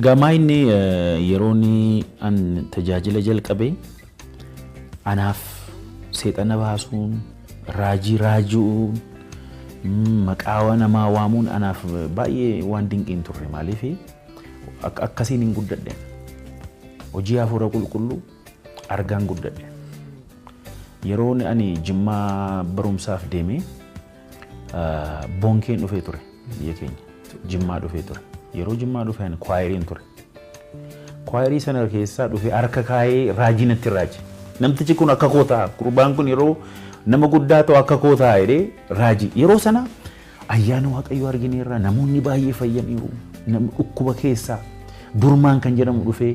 Egaa maayinni yeroonni an tajaajila jalqabee anaaf seexana baasuun raajuun maqaa namaa waamuun anaaf baay'ee waan dinqiin turre maaliif akkasiin hin guddadhe hojii hafuura qulqulluu argaan guddadhe yeroon ani Jimmaa barumsaaf deemee bonkeen dhufee ture biyya keenya Jimmaa dhufee ture yeroo Jimmaa dhufeen kwaayiriin ture kwaayirii sana keessaa dhufee harka kaayee raajii natti raaje namtichi kun akka koo ta'a qurbaan kun yeroo nama guddaa ta'u akka koo ta'a jedhee raajii yeroo sana ayyaana waaqayyoo argineerra namoonni baay'ee fayyaniiru dhukkuba keessaa durmaan kan jedhamu dhufee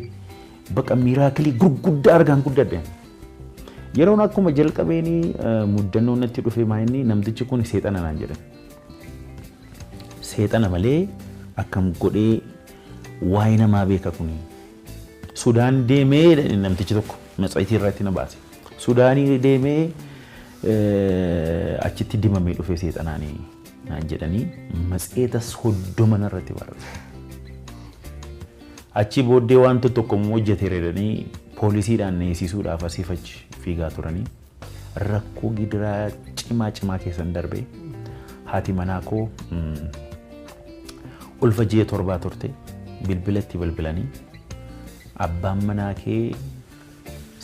baqa miiraakilii gurguddaa argaan guddadhe yeroon akkuma jalqabeeni muddannoo natti dhufee maayinni namtichi kun seexana naan jedhan seexana malee akkam godhee waa'ee namaa beeka kuni Sudaan deemee namtichi tokko matsayitii irratti na baase Sudaanii deemee achitti dimamee dhufee seexanaanii naan jedhanii matseeta 30 irratti barreesse achi booddee wanta tokko hojjetee jedhanii poolisiidhaan neessisuudhaaf asiif achi fiigaa turanii rakkoo gidiraa cimaa keessan darbee haati manaa koo ulfa ji'a 7 turte bilbilatti bilbilanii abbaan manaa kee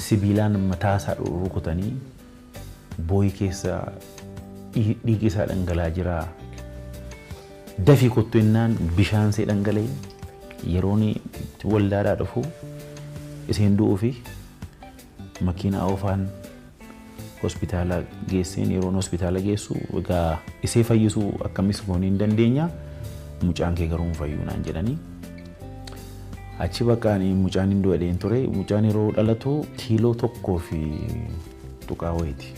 sibiilaan mataa isaa rukutanii booyi keessa dhiigi isaa dhangalaa jira dafii kottu innaan bishaan see dhangalee yeroon waldaadhaa dhufu iseen du'uu fi makiinaa oofaan hospitaala geesseen yeroon hospitaala geessu egaa isee fayyisuu akkamis goonii hin dandeenya mucaan kee garuu fayyuu naan jedhanii achi bakkaani mucaan hin du'adheen ture mucaan yeroo dhalatu kiiloo 1 fi tuqaa wayiiti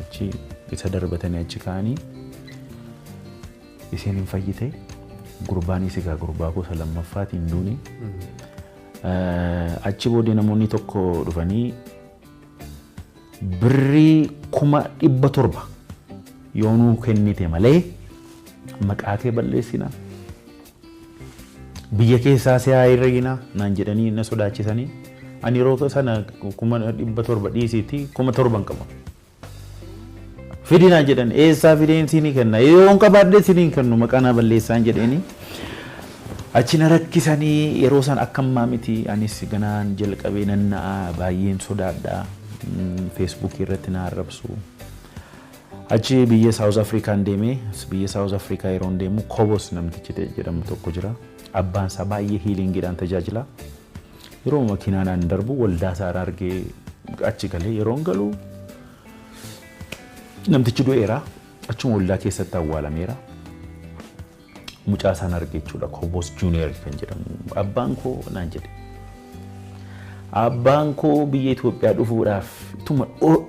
achi isa darbatanii achi kaanii iseen hin fayyite gurbaanis egaa gurbaa gosa lammaffaatiin duuni achi booddee namoonni tokko dhufanii birrii 700 yoonuu kennite malee maqaa kee balleessina biyya keessaa si'aa herregina naan jedhanii na sodaachisanii ani yeroo sana 700 dhiisiitti 7,000 qaba fidinaa jedhan eessaa fideen siinii kenna yoon qabaadde siinii kennu maqaa na balleessaan jedhanii achi na rakkisanii yeroo san akkammaa miti anis ganaan jalqabee nanna'a baay'een sodaadha Facebook irratti na arrabsu achi biyya South Africa deemee biyya South Africa yeroo deemu Kobos namtichi jedhamu tokko jira abbaan isaa baay'ee hiilingiidhaan tajaajila yeroo makiinaan darbu waldaa isaa argee achi galee yeroo galu namtichi du'eera achuma waldaa keessatti awwaalameera mucaa isaan argee jechuudha Kobos Junior kan jedhamu abbaan koo naan jedhe abbaan koo biyya Itoophiyaa dhufuudhaaf tuma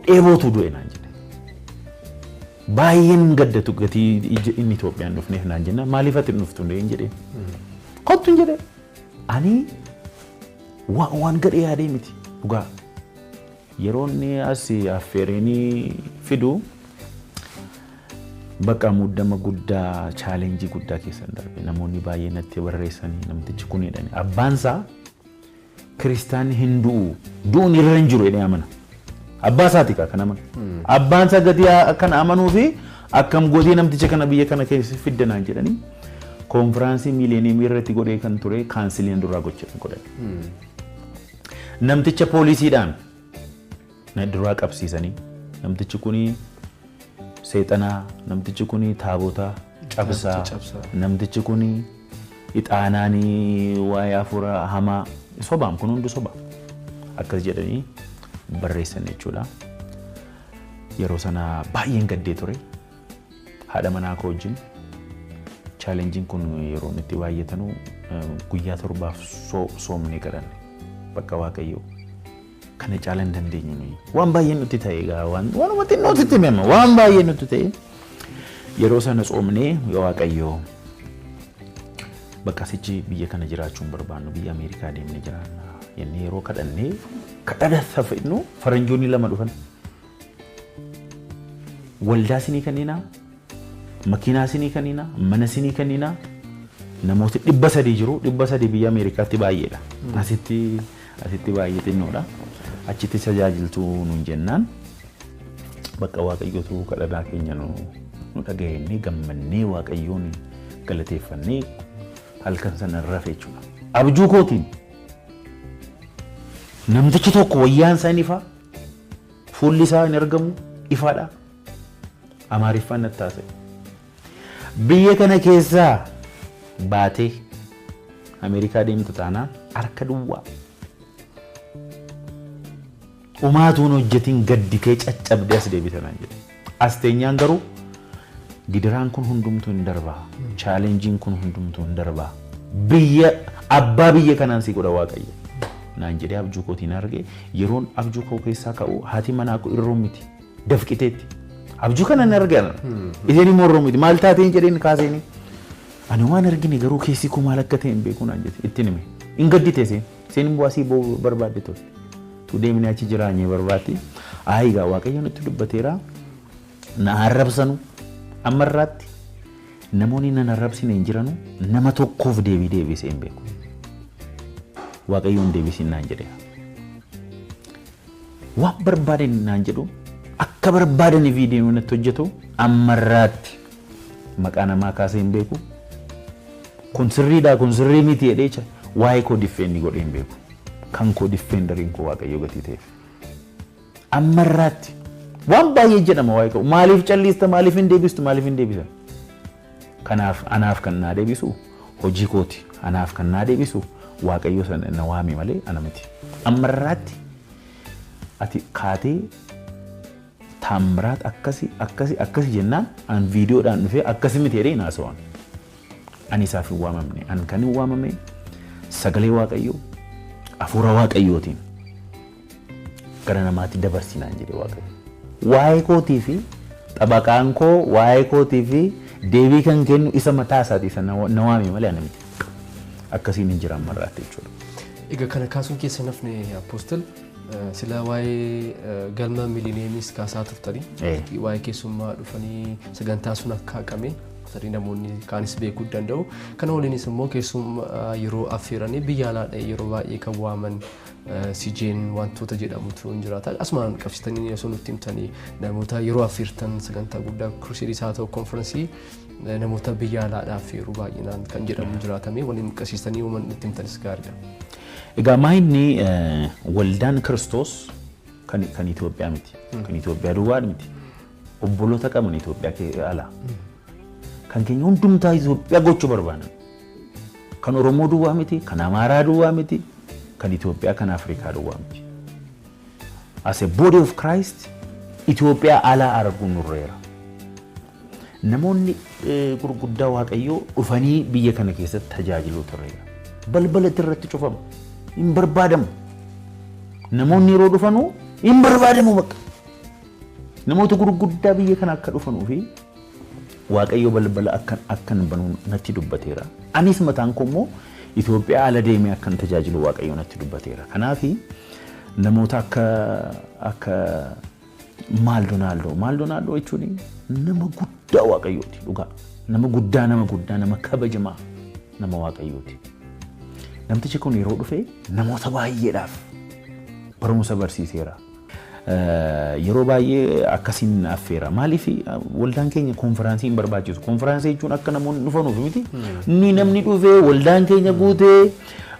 dheebootu du'e naan jedhe baay'een gaddatu gatii inni Itoophiyaan dhufneef naan jenna maaliif ati dhuftu hin jedhe kottu hin jedhe ani waan gadhee yaadee miti dhugaa yeroonni as affeereenii fidu bakka muddama guddaa chaalenjii guddaa keessan darbe namoonni baay'ee natti barreessanii namtichi kun jedhani abbaansaa Kiristaanni hin du'uun irra hin jiru jedhee amana abbaa isaati kan amanu abbaansaa gadi kan amanuu fi akkam godhee namticha kana biyya kana keessa fiddanaan jedhanii konfiraansii miileeniyeemii irratti godhee kan ture kaansiliin duraa godhan namticha poolisiidhaan na duraa qabsiisanii namtichi kuni seexanaa namtichi kuni taabota cabsaa namtichi kuni ixaanaanii waa'ee hafuura hamaa sobaan kun hundi soba akkas jedhanii barreessan jechuudha yeroo sana baay'een gaddee ture haadha manaa koo wajjin chaalenjiin kun yeroo itti baay'atanu guyyaa 7 soomnee kadhanne bakka waaqayyoo kana caalan dandeenyu waan baay'een nutti ta'e egaa waan wanti nutti himama waan baay'een nutti ta'e yeroo sana soomnee waaqayyoo bakka sichi biyya kana jiraachuun barbaannu biyya Ameerikaa deemnee jiraanna yennee yeroo kadhannee kadhada safinu faranjoonni 2 dhufan waldaa sinii kanina makiinaa sinii kanina mana sinii kanina namooti 300 jiru 300 biyya Ameerikaatti baay'eedha. Asitti baay'ee xinnoodha. Achitti tajaajiltuu nuun jennaan bakka waaqayyotu kadhannaa keenya nu dhaga'ennee gammannee waaqayyoon galateeffannee halkan sana rafee jechuudha. Abjuu kootiin namtichi tokko wayyaan isaa ifa fuulli isaa hin argamu ifaadha. Amaariffaan natti taasise. Biyya kana keessaa baatee Ameerikaa deemtu taanaan harka duwwaa. Umaatuun hojjetiin gaddi kee caccabdee as deebisanaan jedhe. Asteenyaan garuu gidiraan kun hundumtuu hin darbaa. Chaalenjiin kun hundumtuu hin darbaa. Biyya abbaa biyya kanaan si godha waaqayyo. Naan jedhee abjuu kootiin arge yeroon abjuu koo keessaa ka'u haati manaa koo irroon miti dafqiteetti. Abjuu kana hin argan. Isheen immoo irroon miti maal taateen jedheen kaaseeni. Ani waan argine garuu keessi koo maal akka ta'e hin beeku naan jedhe itti hime. Hin gaddite isheen. Isheen immoo asii barbaadde ture. Tu deemnee achi jiraanyee barbaadde. Egaa waaqayyo nutti dubbateera. Na arrabsanu ammarraatti namoonni nan arrabsine hin jiranu nama tokkoof deebisee hin beeku. Waaqayyoon deebisin naan jedhe. Waan barbaadan naan jedhu akka barbaadan viidiyoo natti hojjetu ammarraatti maqaa namaa kaasee hin beeku. Kun sirriidhaa kun sirrii miti jedhee waa'ee koo diffeenni godhee hin beeku. Kan koo diffeendariin koo waaqayyo gatii ta'eef. Ammarraatti waan baay'ee jedhama waa'ee koo maaliif callista maaliif hin deebistu maaliif hin deebisa. Kanaaf anaaf kan naa deebisu hojii kooti anaaf kan naa deebisu waaqayyo sana na waame malee ana miti. Ammarraatti ati kaatee taamiraat akkasi jennaan an viidiyoodhaan dhufee akkasi miti jedhee naasawaan. Ani isaaf hin waamamne an kan hin waamame sagalee waaqayyo hafuura waaqayyootiin gara namaatti dabarsinaan jedhee waaqayyo. Waa'ee kootii fi xabaqaan koo waa'ee kootii fi deebii kan kennu isa mataa isaatii sana na waame malee ana miti. Akkasiin hin jiran marraatti jechuudha. Egaa kana kaasuun keessa nafne apoostil sila waa'ee galma miilineemis kaasaa turtanii waa'ee keessummaa dhufanii sagantaa sun akka haqame tarii namoonni kaanis beekuu danda'u. Kana waliinis immoo keessummaa yeroo affeeranii biyya alaadhaa yeroo baay'ee kan waaman CJ'n wantoota jedhamutu hin jiraata. Asumaan qabsiisanii osoo nutti himtanii namoota yeroo affeertan sagantaa guddaa kruusiidis haa ta'u konfiraansii namoota biyya alaadhaa affeeruu baay'inaan kan jedhamu jiraatame waliin qabsiisanii uuman nutti himtanis gaariidha. Egaa maayinni waldaan Kiristoos kan Itoophiyaa miti. Kan Itoophiyaa duwwaa miti. Obboloota qaban Itoophiyaa alaa. Kan keenya hundumtaa Itoophiyaa gochuu barbaadan. Kan Oromoo duwwaa miti, kan Amaaraa duwwaa miti, kan Itoophiyaa kan Afrikaa duwwaa miti. As a body of Christ Itoophiyaa alaa arguun nurreera. Namoonni gurguddaa waaqayyoo dhufanii biyya kana keessatti tajaajiluu turreera. Balbala irratti cufamu hin barbaadamu. Namoonni yeroo dhufanu hin barbaadamu bakka. Namoota gurguddaa biyya kana akka dhufanuu fi waaqayyo balbala akkan banu natti dubbateera. Anis mataan koo immoo Itoophiyaa ala deemee akkan tajaajilu waaqayyo natti dubbateera. Kanaaf namoota akka Maaldonaaldoo jechuun nama guddaa waaqayyooti dhugaa. Nama guddaa nama kabajamaa nama waaqayyooti. Namtichi kun yeroo dhufe namoota baay'eedhaaf barumsa barsiiseera. Yeroo baay'ee akkasiin affeera. Maaliif waldaan keenya konfiraansii hin barbaachisu. Konfiraansii jechuun akka namoonni dhufanuuf miti. Namni dhufee waldaan keenya guutee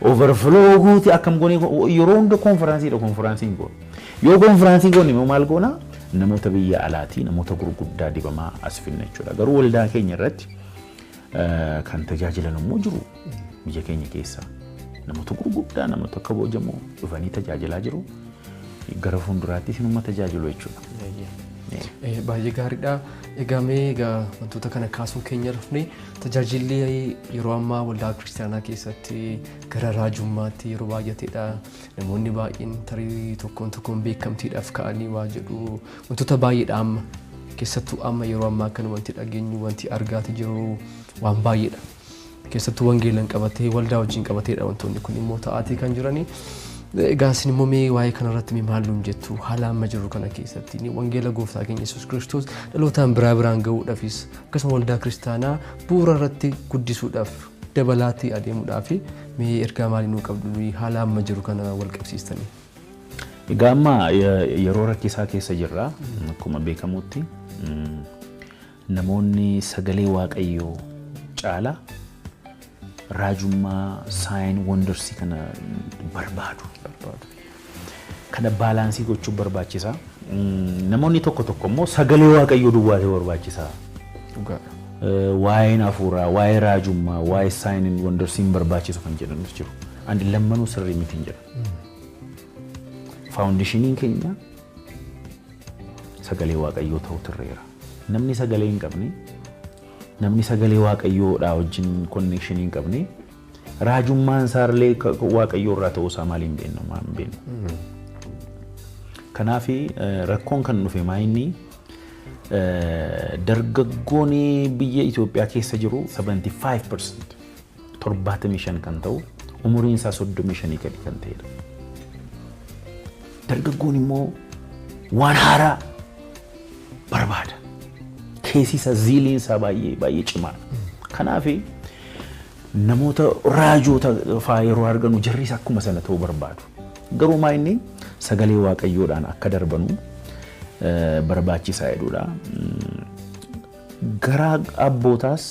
overflow guutee akkam goonee yeroo hunda konfiraansiidha konfiraansiin goona. Yoo konfiraansiin goone immoo maal goona? Namoota biyya alaatii namoota gurguddaa dibamaa as finna jechuudha. Garuu waldaa keenya irratti kan tajaajilan immoo jiru biyya keenya keessa. Namoota gurguddaa namoota kabajamoo dhufanii tajaajilaa jiru. Gara fuulduraatti sinuma tajaajilu jechuudha. Baay'ee gaariidha. Egaa wantoota kana kaasuun keenya rafne tajaajilli yeroo ammaa waldaa kiristaanaa keessatti gara raajummaatti yeroo baay'ateedha. Namoonni baay'een tarii tokkoon beekamtiidhaaf ka'anii waa jedhu wantoota baay'eedha amma keessattuu amma yeroo ammaa kana wanti dhageenyu wanti argaati jiru waan baay'eedha. Keessattuu wangeelan qabatee waldaa wajjin qabateedha wantoonni kun immoo ta'aatii kan jiranii. Egaa isin immoo waa'ee kanarratti maalum jettu haala amma jiru kana keessatti wangeela gooftaa keenya Yesuus Kiristoos dhalootaan biraan ga'uudhaafis akkasuma waldaa kiristaanaa bu'uura irratti guddisuudhaaf dabalaatii adeemuudhaaf mee ergaa maalii nuu qabdu haala amma jiru kana wal qabsiistanii? Egaa amma yeroo rakkisaa keessa jirra akkuma beekamutti namoonni sagalee waaqayyoo caala raajummaa sign wonders kana barbaadu. Kana baalaansii gochuu barbaachisa. Namoonni tokko tokko immoo sagalee waaqayyoo duwwaatee barbaachisa. Waa'een hafuuraa, waa'ee raajummaa, waa'ee sign wonders hin barbaachisu kan jedhanis jiru. Andi lammanuu sirrii miti hin jedha. Foundationiin keenya sagalee waaqayyoo ta'uu turreera. Namni sagalee hin qabne, namni sagalee waaqayyoodhaa wajjin connection hin qabne, raajummaan isaallee waaqayyoo irraa ta'uu isaa maaliin beeknu? Kanaaf rakkoon kan dhufe maayinni dargaggoonni biyya Itoophiyaa keessa jiru 75% 75 kan ta'u umuriin isaa 35 gadi kan ta'edha. Dargaggoonni immoo waan haaraa barbaada. Keessi isaa ziiliin isaa baay'ee cimaadha. Kanaaf namoota raajoota fa'aa yeroo arganu jarris akkuma sana ta'uu barbaadu. Garuu maayinni sagalee waaqayyoodhaan akka darbanu barbaachisaa jedhudha. Garaa abbootaas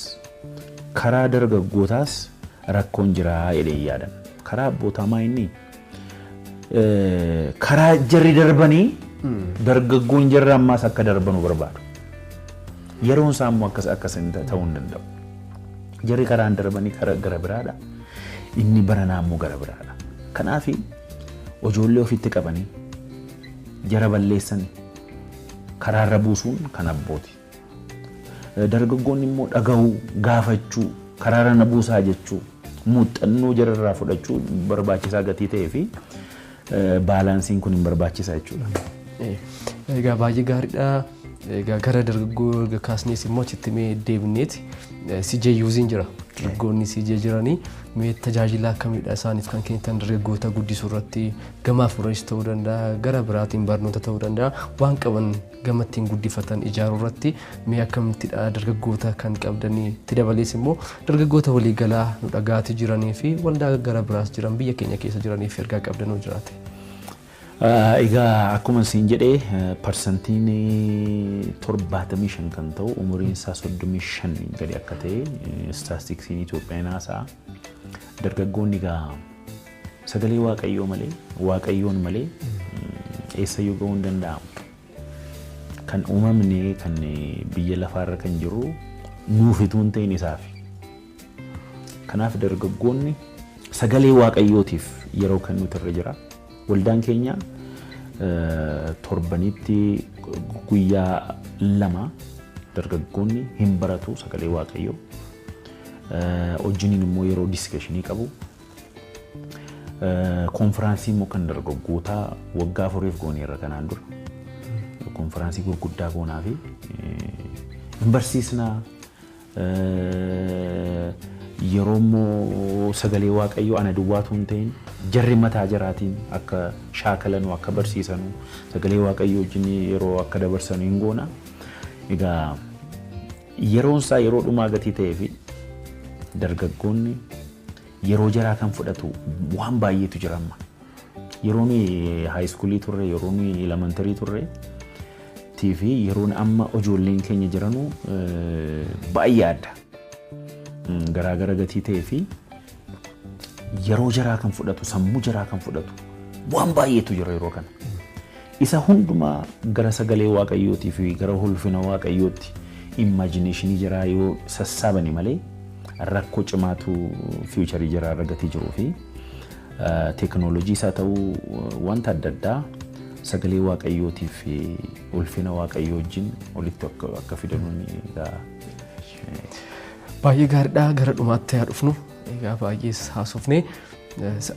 karaa dargaggootaas rakkoon jira jedhee yaadan. Karaa abbootaa maayinni karaa jarri darbanii dargaggoon jarri ammaas akka darbanu barbaadu. Yeroon isaa immoo akkasiin ta'uu hin danda'u. Jarri karaan darbanii gara biraadha. Inni baranaa immoo gara biraadha. Kanaaf ijoollee ofitti qabanii jara balleessan karaarra buusuun kan abbooti. Dargaggoonni immoo dhagahuu, gaafachuu, karaarra na buusaa jechuu, muuxannoo jararraa fudhachuu barbaachisaa gatii ta'ee fi baalaansiin kun hin barbaachisaa jechuudha. Egaa baay'ee gaariidha. Egaa gara dargaggoo kaasnees immoo achitti mee deebineeti CJU'n jira. Dargaggoonni CJ jiranii mee tajaajila akkamiidha isaaniif kan kennitan dargaggoota guddisuu irratti gama afuuranis ta'uu danda'a, gara biraatiin barnoota ta'uu danda'a, waan qaban gama ittiin guddifatan ijaaruu irratti mee akkamittidha dargaggoota kan qabdanii itti dabalees immoo dargaggoota waliigalaa nu dhagaatii jiranii fi waldaa gara biraas jiran biyya keenya keessa jiraniif ergaa qabdanuu jiraate. Egaa akkuma isin jedhee parsantiin 75 kan ta'u umuriin isaa 35 gadi akka ta'e statistiksiin Itoophiyaa naasaa. Dargaggoonni egaa sagalee waaqayyoo malee waaqayyoon malee eessayyuu ga'uu hin danda'amu. Kan uumamne kan biyya lafaarra kan jiru nuufituu hin ta'in isaaf. Kanaaf dargaggoonni sagalee waaqayyootiif yeroo kennuutu irra jira. Waldaan keenya torbanitti guyyaa 2 dargaggoonni hin baratu sagalee waaqayyoo. Wajjiniin immoo yeroo diskashinii qabu. Konfiraansii immoo kan dargaggootaa waggaa 4 gooneerra kanaan dura. Konfiraansii gurguddaa goonaa fi hin barsiisnaa. Yeroo immoo sagalee waaqayyoo ana duwwaatu hin ta'in jarri mataa jaraatiin akka shaakalanuu akka barsiisanuu sagalee waaqayyoo wajjin yeroo akka dabarsanu hin goona. Egaa yeroon isaa yeroo dhumaa gatii ta'ee fi dargaggoonni yeroo jaraa kan fudhatu waan baay'eetu jira amma. Yeroo nuyi haayiskuulii turre, yeroo nuyi elementarii turre fi yeroon amma ijoolleen keenya jiranu baay'ee adda. Garaagara gatii ta'ee fi yeroo jaraa kan fudhatu, sammuu jaraa kan fudhatu waan baay'eetu jira yeroo kana. Isa hundumaa gara sagalee waaqayyootii fi gara ulfina waaqayyootti imajineeshinii jaraa yoo sassaabani malee rakkoo cimaatu fiicharii jaraa irra gatii jiruu fi teekinooloojii isaa ta'uu wanta adda addaa sagalee waaqayyootii fi ulfina waaqayyoo wajjin walitti akka fidanuun baay'ee gaariidha. Gara dhumaatti haa dhufnu. Egaa baay'ees haasofne.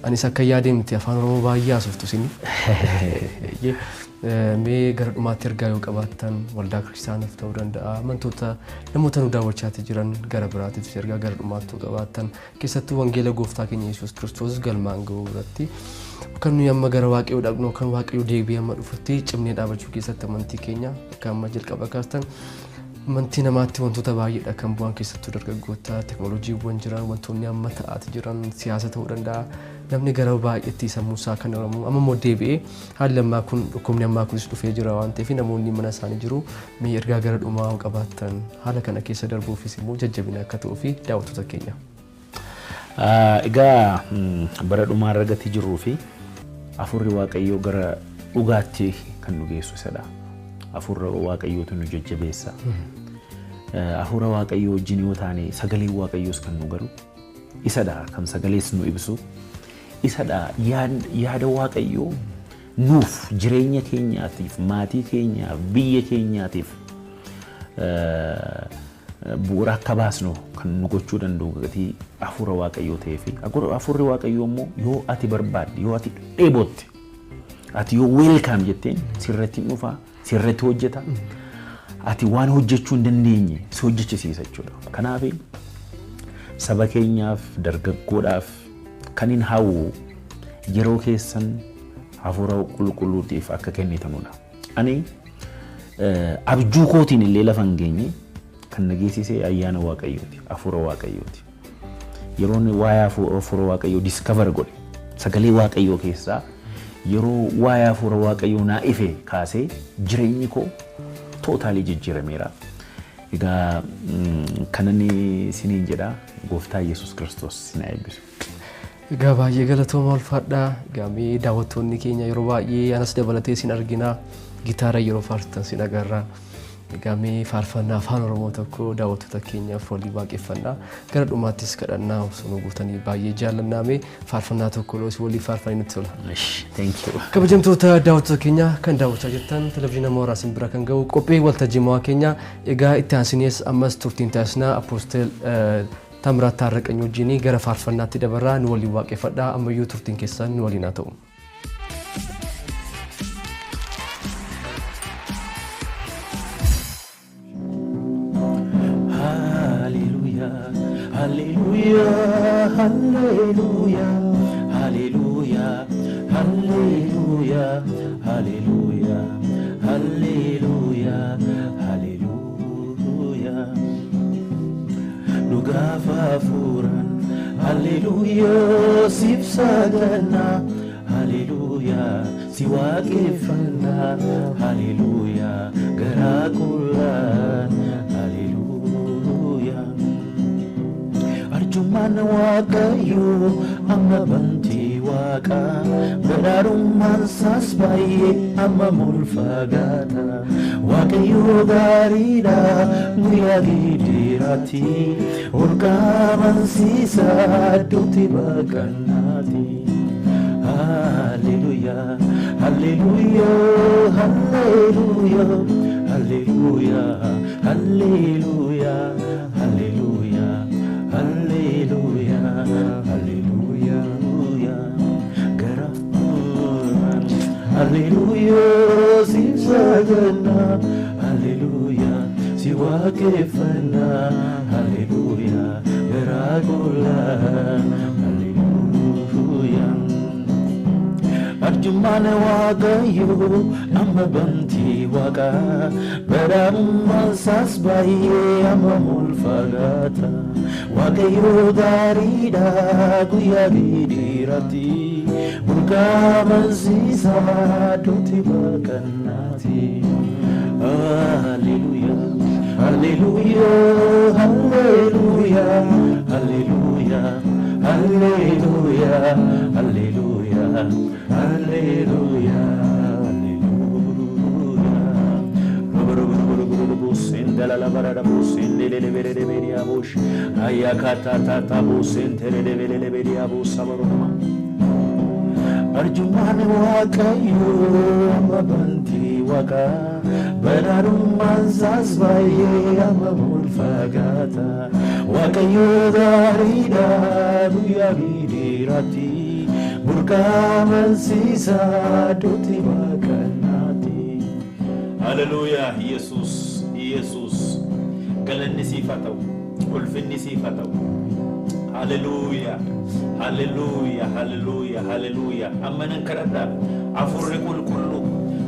Anis akka yaadee miti afaan Oromoo baay'ee haasoftu isin. Mee gara dhumaatti ergaa yoo qabaattan waldaa kiristaanaaf ta'uu danda'a. Amantoota namoota nu daawwachaa jiran gara biraatiif ergaa gara dhumaatti yoo qabaattan keessattuu wangeela gooftaa keenya Yesuus Kiristoos galmaan ga'uu irratti kan nuyi amma gara waaqayyoo dhaqnu kan waaqayyoo deebi'ee amma dhufutti cimnee dhaabachuu keessatti amantii keenya akka amma jalqaba kaastan Amantii namaatti wantoota baay'eedha kan bu'an keessattuu dargaggoota teknooloojiiwwan jiran wantoonni amma ta'aati jiran siyaasa ta'uu danda'a namni gara baay'eetti sammuusaa kan hiramu amma immoo deebi'ee haalli ammaa kun dhukkubni ammaa kunis dhufee jira waan ta'eef namoonni mana isaanii jiru mee ergaa gara dhumaa qabaatan haala kana keessa darbuufis immoo jajjabina akka ta'uu fi daawwattoota keenya. Egaa bara dhumaa argatti jirruu fi afurri waaqayyoo gara dhugaatti kan nu geessu isadha. Afurra waaqayyootu nu jajjabeessa. Afurra waaqayyoo wajjin yoo taane sagalee waaqayyoos kan nu galu isadha kan sagalees nu ibsu isadha yaada waaqayyoo nuuf jireenya keenyaatiif maatii keenyaaf biyya keenyaatiif bu'uura akka baasnu kan nu gochuu danda'u gatii afurra waaqayyoo ta'ee fi afurri waaqayyoo immoo yoo ati barbaadde yoo ati dheebotte ati yoo weelkaam jetteen sirratti dhufa sirratti hojjeta ati waan hojjechuu hin dandeenye si hojjechisiisa jechuudha. Kanaaf saba keenyaaf dargaggoodhaaf kan hin hawwu yeroo keessan hafuura qulqulluutiif akka kennitanudha. Ani abjuu kootiin illee lafa hin geenye kan nageessise ayyaana waaqayyooti hafuura waaqayyooti. Yeroon waa'ee hafuura waaqayyoo diskavar godhe sagalee waaqayyoo keessaa yeroo waa'ee hafuura waaqayyoo naa ife kaasee jireenyi koo tootaalii jijjiirameera. Egaa kanani isiniin jedha gooftaa Yesuus Kiristoos isin eebbisu. Egaa baay'ee galatooma ulfaadhaa. Egaa mee daawwattoonni keenya yeroo baay'ee anas dabalatee isin argina gitaara yeroo faarsitan isin agarra. Egaa mee faarfannaa afaan Oromoo tokko daawwattoota keenyaaf walii waaqeffannaa gara dhumaattis kadhannaa osoo guutanii baay'ee jaallannaa mee faarfannaa tokko loos walii faarfannaa nutti tola. Thank you. Kabajamtoota daawwattoota keenya kan daawwachaa jirtan televezyiina Mooraa isin bira kan ga'u qophii waltajjii mo'aa keenya egaa itti aansinees ammas turtiin taasisnaa apoostel Tamiraat Taarraqany wajjin gara faarfannaatti dabarraa nu walii waaqeffadhaa ammayyuu turtiin keessan nu waliin haa ta'u. Hallelujah, hallelujah, hallelujah, hallelujah, hallelujah, hallelujah, hallelujah. Nugafa furan, hallelujah, sifsadana, hallelujah, siwakifana, hallelujah, garakulan, hallelujah. Arjuman waaqayyo amma banti waqa bararumman sasbaye amma mulfagata waaqayyo gaariidha guyyaa gidirati urgaman sisa dutti baqannati. Hallelujah, hallelujah, hallelujah, hallelujah, hallelujah, hallelujah. Hallelujah, hallelujah, garaman, hallelujah, sifsadana, hallelujah, siwakefana, hallelujah, garagulan, hallelujah. Arjuman waaqayyo amma banti waqa bararumman sasbaye amma mulfagata waaqayyo gaariidha guyyaa gidirati urgaman sisa dutti baqannati. Hallelujah, hallelujah, hallelujah, hallelujah, hallelujah, hallelujah, hallelujah, hallelujah. Sendala la barada busendele le verede veria bush ayakata tata busentele le verede veria busabaroma. Arjuman waaqayyo amma banti waqa bararumman sasbaye amma mulfagata waaqayyo gaariidha guyyaa gidirati urgaman sisa dutti baqannati. Hallelujah, Jesus, Jesus, galanni siif haa ta'u, ulfinni siif haa ta'u. Hallelujah, hallelujah, hallelujah, hallelujah. Ammanan kadhadha afurri qulqullu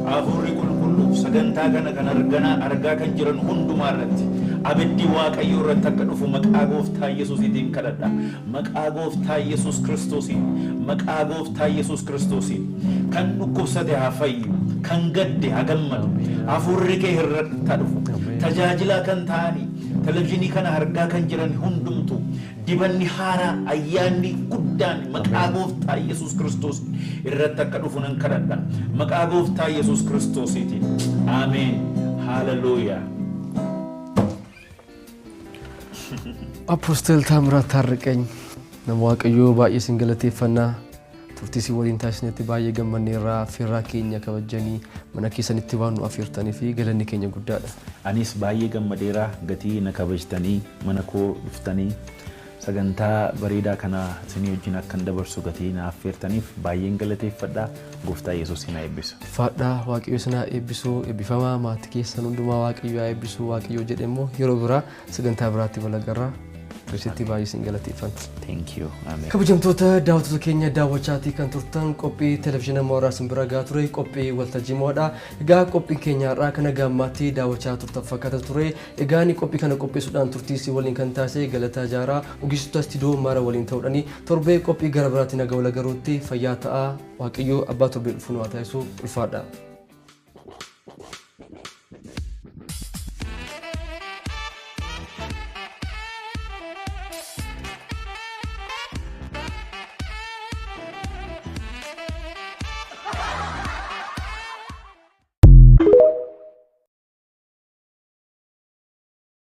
Afuurri qulqulluuf sagantaa kana argaa kan jiran hundumaa irratti abiddi waaqayyoo irratti akka dhufu maqaa gooftaa Yesuusiitiin kadhadha. Maqaa gooftaa Yesuus Kiristoosiin, maqaa gooftaa Yesuus Kiristoosiin kan dhukkubsate haa fayyu, kan gadde haa gammadu, afuurri kee irratti haa dhufu. Tajaajilaa kan ta'anii televizyiinii kana argaa kan jiran hundumtu dibanni haaraa ayyaanni guddaan maqaa gooftaa Yesuus Kiristoos irratti akka dhufu nan kadhadha. Maqaa gooftaa Yesuus Kiristoosiitiin. Ameen. Hallelujah. Apostel Taamiraat Taarriqany nama waaqayyoo baay'ee sin galateeffannaa turtii si waliin taasisnetti baay'ee gammanneerraa firraa keenya kabajanii mana keessanitti waan nu afeertanii fi galanni keenya guddaadha. Anis baay'ee gammadeeraa gatii na kabajtanii mana koo dhuftanii sagantaa bareedaa kana isinii wajjin akkan dabarsu gatii na affeertaniif baay'een galateeffadhaa. Gooftaa Yesuus isin haa eebbisu. Faadhaa waaqayyo isin haa eebbisu, eebbifamaa maatii keessan hundumaa waaqayyo haa eebbisu. Waaqayyo jedhe immoo yeroo biraa sagantaa biraatti walagarraa. Kiristiitti baay'ee sin galateeffanna. Thank you. Amen. Kabajamtoota daawwattoota keenya daawwachaatii kan turtan qophii televezyiina Mooraa Simbira gaa ture qophii waltajjii moodha. Egaa qophiin keenya har'aa kana gaammaatti daawwachaa turtan fakkaata ture. Egaa ni qophii kana qopheessuudhaan turtii si waliin kan taasise Galataa Jaaraa ogeessota istiidiyoo mara waliin ta'uudhaani torbee qophii gara biraatti nagaa wal agaruutti fayyaa ta'aa. Waaqayyo abbaa torbee dhufuun waa taasisu ulfaadha.